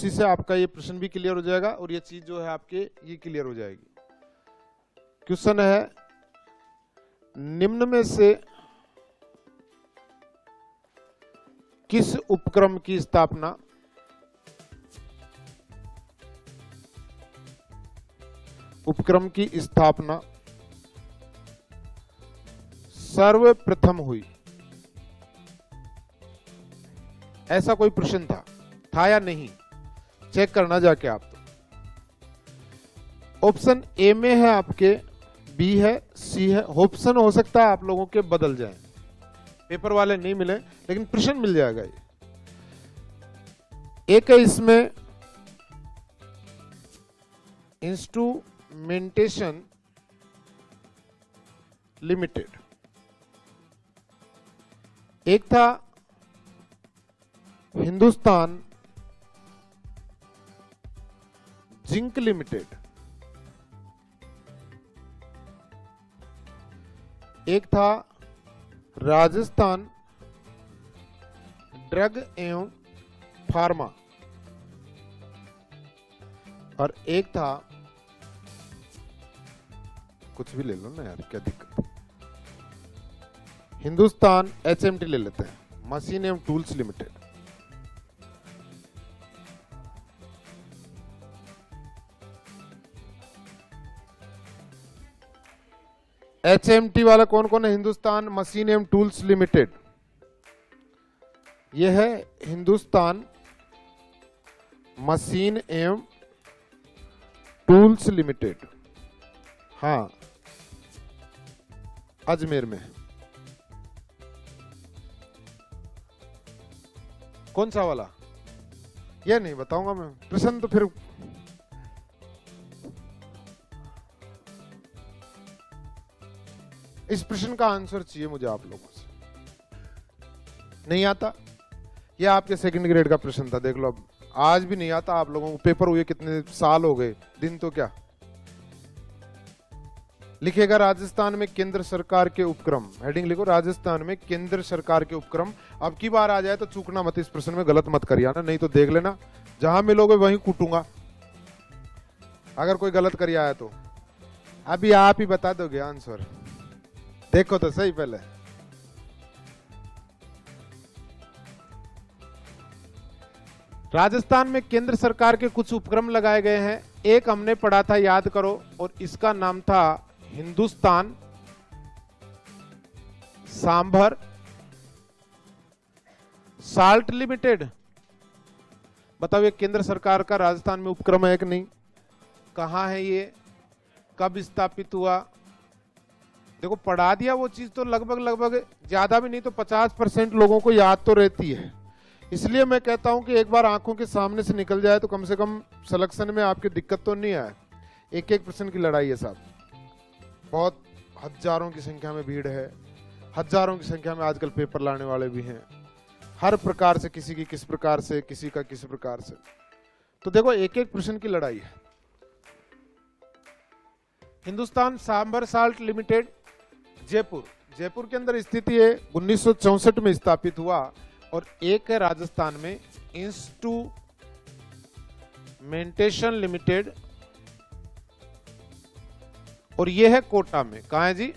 चीज से आपका ये प्रश्न भी क्लियर हो जाएगा और ये चीज जो है आपके ये क्लियर हो जाएगी। क्वेश्चन है, निम्न में से किस उपक्रम की स्थापना सर्वप्रथम हुई? ऐसा कोई प्रश्न था या नहीं, चेक करना जाके आप। तो ऑप्शन ए में है आपके, बी है, सी है। ऑप्शन हो सकता है आप लोगों के बदल जाएं, पेपर वाले नहीं मिले, लेकिन प्रश्न मिल जाएगा। ये एक है इसमें इंस्ट्रूमेंटेशन लिमिटेड, एक था हिंदुस्तान जिंक लिमिटेड, एक था राजस्थान ड्रग एवं फार्मा, और एक था, कुछ भी ले लो ना यार, क्या दिक्कत है, हिंदुस्तान एचएमटी ले लेते हैं, मशीन एवं टूल्स लिमिटेड। एचएमटी वाला कौन कौन है? हिंदुस्तान मशीन एवं टूल्स लिमिटेड, यह है हिंदुस्तान मशीन एवं टूल्स लिमिटेड। हाँ, अजमेर में। कौन सा वाला? यह नहीं बताऊंगा मैं, प्रश्न तो फिर इस प्रश्न का आंसर चाहिए मुझे आप लोगों से। नहीं आता? यह आपके सेकंड ग्रेड का प्रश्न था, देख लो। अब आज भी नहीं आता आप लोगों को, पेपर हुए कितने साल हो गए, दिन तो क्या। लिखेगा राजस्थान में केंद्र सरकार के उपक्रम, हेडिंग लिखो राजस्थान में केंद्र सरकार के उपक्रम। अब की बार आ जाए तो चूकना मत, इस प्रश्न में गलत मत करिए ना, नहीं तो देख लेना जहां मिलोगे वहीं कूटूंगा अगर कोई गलत करिए आया तो। अभी आप ही बता दोगे आंसर, देखो तो सही पहले। राजस्थान में केंद्र सरकार के कुछ उपक्रम लगाए गए हैं। एक हमने पढ़ा था, याद करो, और इसका नाम था हिंदुस्तान सांभर साल्ट लिमिटेड। बताओ ये केंद्र सरकार का राजस्थान में उपक्रम है कि नहीं? कहां है ये, कब स्थापित हुआ? देखो पढ़ा दिया वो चीज तो लगभग ज्यादा भी नहीं तो 50% लोगों को याद तो रहती है। इसलिए मैं कहता हूं कि एक बार आंखों के सामने से निकल जाए तो कम से कम सिलेक्शन में आपकी दिक्कत तो नहीं आए। एक एक प्रश्न की लड़ाई है साहब, बहुत हजारों की संख्या में भीड़ है, हजारों की संख्या में आजकल पेपर लाने वाले भी हैं, हर प्रकार से, किसी की किस प्रकार से, किसी का किस प्रकार से। तो देखो एक एक प्रश्न की लड़ाई है। हिंदुस्तान सांभर साल्ट लिमिटेड जयपुर, जयपुर के अंदर स्थिति है, 1964 में स्थापित हुआ। और एक है राजस्थान में इंस्ट्रूमेंटेशन लिमिटेड, और ये है कोटा में। कहां है जी?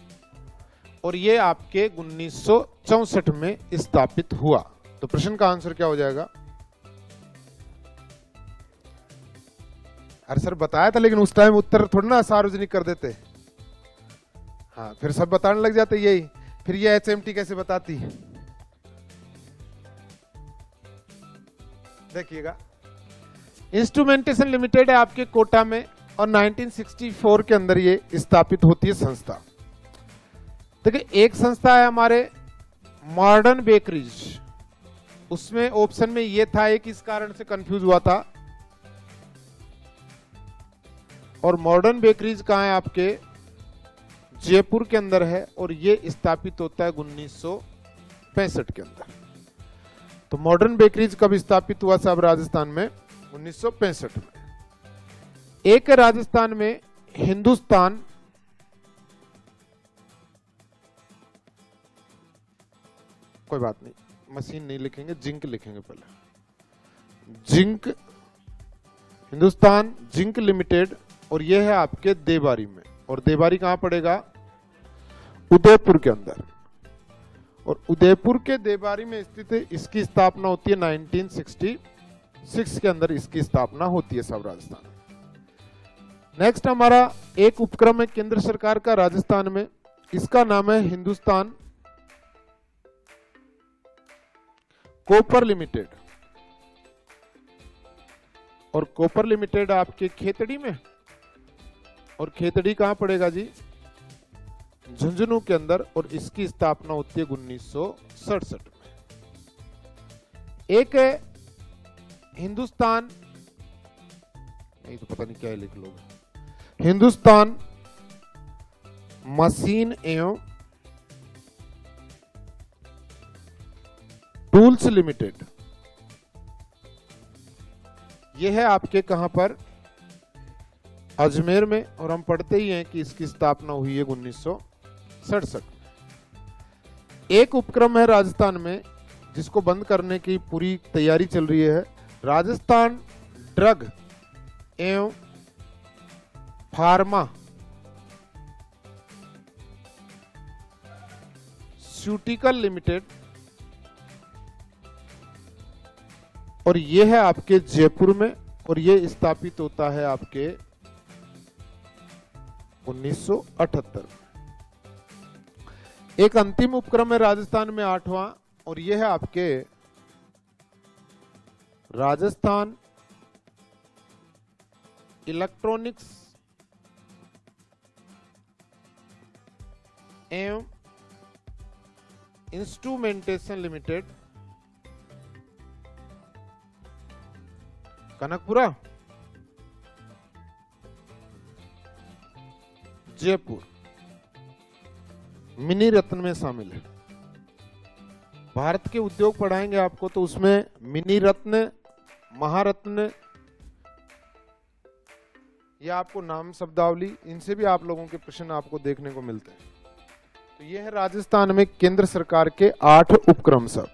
और ये आपके 1964 में स्थापित हुआ। तो प्रश्न का आंसर क्या हो जाएगा? अरे सर बताया था, लेकिन उस टाइम उत्तर थोड़ा ना सार्वजनिक कर देते। हाँ, फिर सब बताने लग जाते यही, फिर ये एचएमटी कैसे बताती? देखिएगा, इंस्ट्रूमेंटेशन लिमिटेड है आपके कोटा में, और 1964 के अंदर ये स्थापित होती है संस्था। देखिए एक संस्था है हमारे मॉडर्न बेकरीज, उसमें ऑप्शन में ये था, एक इस कारण से कंफ्यूज हुआ था। और मॉडर्न बेकरीज कहां है? आपके जयपुर के अंदर है, और ये स्थापित होता है 1965 के अंदर। तो मॉडर्न बेकरीज कब स्थापित हुआ साहब? राजस्थान में 1965 में। एक है राजस्थान में हिंदुस्तान कोई बात नहीं, मशीन नहीं लिखेंगे, जिंक लिखेंगे पहले, जिंक हिंदुस्तान जिंक लिमिटेड, और ये है आपके देबारी में। और देबारी कहां पड़ेगा? उदयपुर के अंदर। और उदयपुर के देबारी में स्थित है। इसकी स्थापना होती है 1966 के अंदर इसकी स्थापना होती है सब राजस्थान। नेक्स्ट हमारा एक उपक्रम है केंद्र सरकार का राजस्थान में, इसका नाम है हिंदुस्तान कॉपर लिमिटेड। और कॉपर लिमिटेड आपके खेतड़ी में, और खेतड़ी कहां पड़ेगा जी? झुंझुनू के अंदर, और इसकी स्थापना होती है 1967 में। एक है हिंदुस्तान, नहीं तो पता नहीं क्या लिख लोगे, हिंदुस्तान मशीन एवं टूल्स लिमिटेड। यह है आपके कहां पर? अजमेर में। और हम पढ़ते ही हैं कि इसकी स्थापना हुई है 1967। एक उपक्रम है राजस्थान में जिसको बंद करने की पूरी तैयारी चल रही है, राजस्थान ड्रग एवं फार्मा स्यूटिकल लिमिटेड। और यह है आपके जयपुर में, और यह स्थापित होता है आपके 1978। एक अंतिम उपक्रम है राजस्थान में 8वां, और यह है आपके राजस्थान इलेक्ट्रॉनिक्स एवं instrumentation limited, Kanakpura, Jaipur, mini ratna में शामिल है। भारत के उद्योग पढ़ाएंगे आपको, तो उसमें मिनी रत्न, महारत्न, या आपको नाम शब्दावली, इनसे भी आप लोगों के प्रश्न आपको देखने को मिलते हैं। तो यह है राजस्थान में केंद्र सरकार के 8 उपक्रम सब।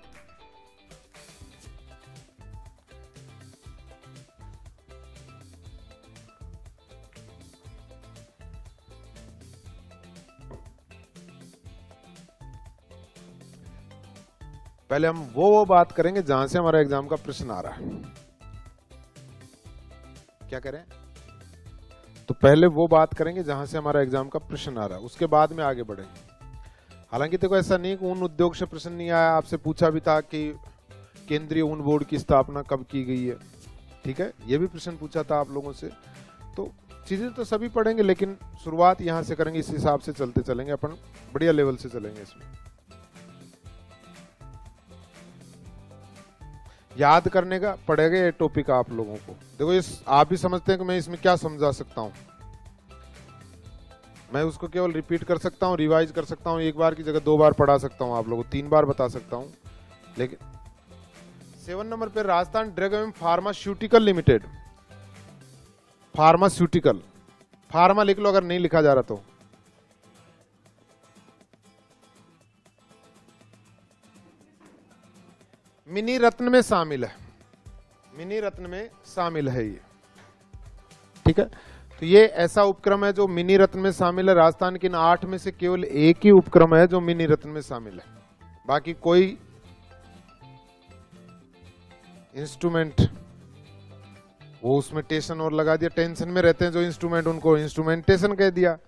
पहले हम वो बात करेंगे जहां से हमारा एग्जाम का प्रश्न आ रहा है। क्या करें? तो पहले वो बात करेंगे जहां से हमारा एग्जाम का प्रश्न आ रहा है, उसके बाद में आगे बढ़ेंगे। हालांकि देखो ऐसा नहीं कि ऊन उद्योग से प्रश्न नहीं आया, आपसे पूछा भी था कि केंद्रीय ऊन बोर्ड की स्थापना कब की गई है, ठीक है, ये भी प्रश्न पूछा था आप लोगों से। तो चीजें तो सभी पढ़ेंगे, लेकिन शुरुआत यहां से करेंगे, इस हिसाब से चलते चलेंगे अपन, बढ़िया लेवल से चलेंगे। इसमें याद करने का पड़ेगा ये टॉपिक आप लोगों को। देखो इस आप भी समझते हैं कि मैं इसमें क्या समझा सकता हूं, मैं उसको केवल रिपीट कर सकता हूं, रिवाइज कर सकता हूं, एक बार की जगह 2 बार पढ़ा सकता हूं, आप लोगों को 3 बार बता सकता हूं। लेकिन 7 नंबर पे राजस्थान ड्रग एवं फार्मास्यूटिकल लिमिटेड, फार्मास्यूटिकल, फार्मा लिख लो अगर नहीं लिखा जा रहा तो। मिनी रत्न में शामिल है, मिनी रत्न में शामिल है ये, ठीक है। तो ये ऐसा उपक्रम है जो मिनी रत्न में शामिल है। राजस्थान के इन 8 में से केवल एक ही उपक्रम है जो मिनी रत्न में शामिल है, बाकी कोई इंस्ट्रूमेंट वो उसमें टेशन और लगा दिया, टेंशन में रहते हैं जो इंस्ट्रूमेंट, उनको इंस्ट्रूमेंटेशन कह दिया।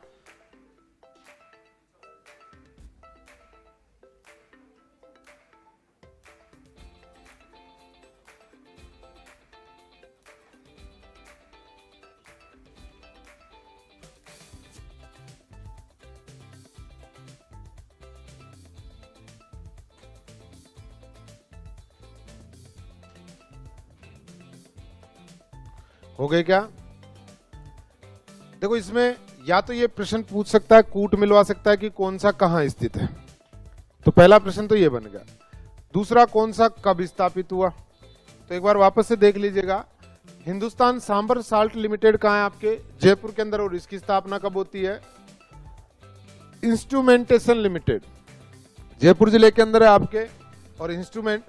हो गए क्या? देखो इसमें या तो ये प्रश्न पूछ सकता है, कूट मिलवा सकता है कि कौन सा कहां स्थित है, तो पहला प्रश्न तो ये बन गया। दूसरा कौन सा कब स्थापित हुआ, तो एक बार वापस से देख लीजिएगा। हिंदुस्तान सांबर साल्ट लिमिटेड कहां है आपके? जयपुर के अंदर, और इसकी स्थापना कब होती है? इंस्ट्रूमेंटेशन लिमिटेड जयपुर जिले के अंदर है आपके, और इंस्ट्रूमेंट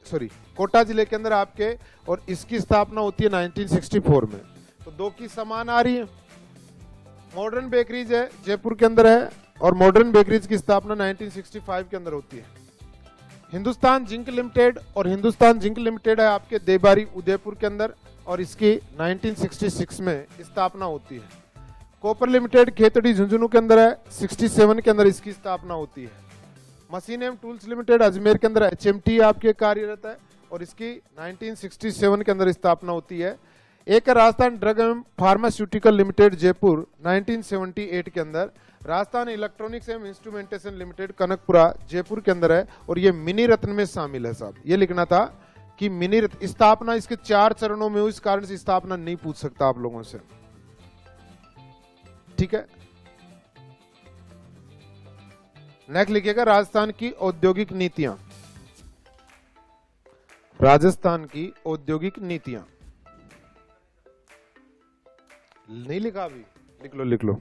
सॉरी कोटा जिले के अंदर आपके, और इसकी स्थापना होती है 1964 में। तो दो की समान आ रही है। मॉडर्न बेकरीज है जयपुर के अंदर है, और मॉडर्न बेकरीज की स्थापना 1965 के अंदर होती है। हिंदुस्तान जिंक लिमिटेड, और हिंदुस्तान जिंक लिमिटेड है आपके देबारी उदयपुर के अंदर, और इसकी 1966 में स्थापना होती है। कॉपर लिमिटेड खेतड़ी झुंझुनू के अंदर है, 67 के अंदर इसकी स्थापना होती है। मशीन एवं टूल्स लिमिटेड अजमेर के अंदर HMT आपके कार्यरत है, और इसकी 1967 के अंदर स्थापना होती है। एक राजस्थान ड्रग एवं फार्मास्यूटिकल लिमिटेड जयपुर 1978 के अंदर। राजस्थान इलेक्ट्रॉनिक्स एवं इंस्ट्रूमेंटेशन लिमिटेड कनकपुरा जयपुर के अंदर है, और ये मिनी रत्न में शामिल है साहब। ये लिखना था कि मिनी रत्न स्थापना इसके 4 चरणों में हुई, इस कारण से स्थापना नहीं पूछ सकता आप लोगों से, ठीक है। नेक्स्ट लिखिएगा राजस्थान की औद्योगिक नीतियां। राजस्थान की औद्योगिक नीतियां नहीं लिखा अभी, लिख लो लिख लो।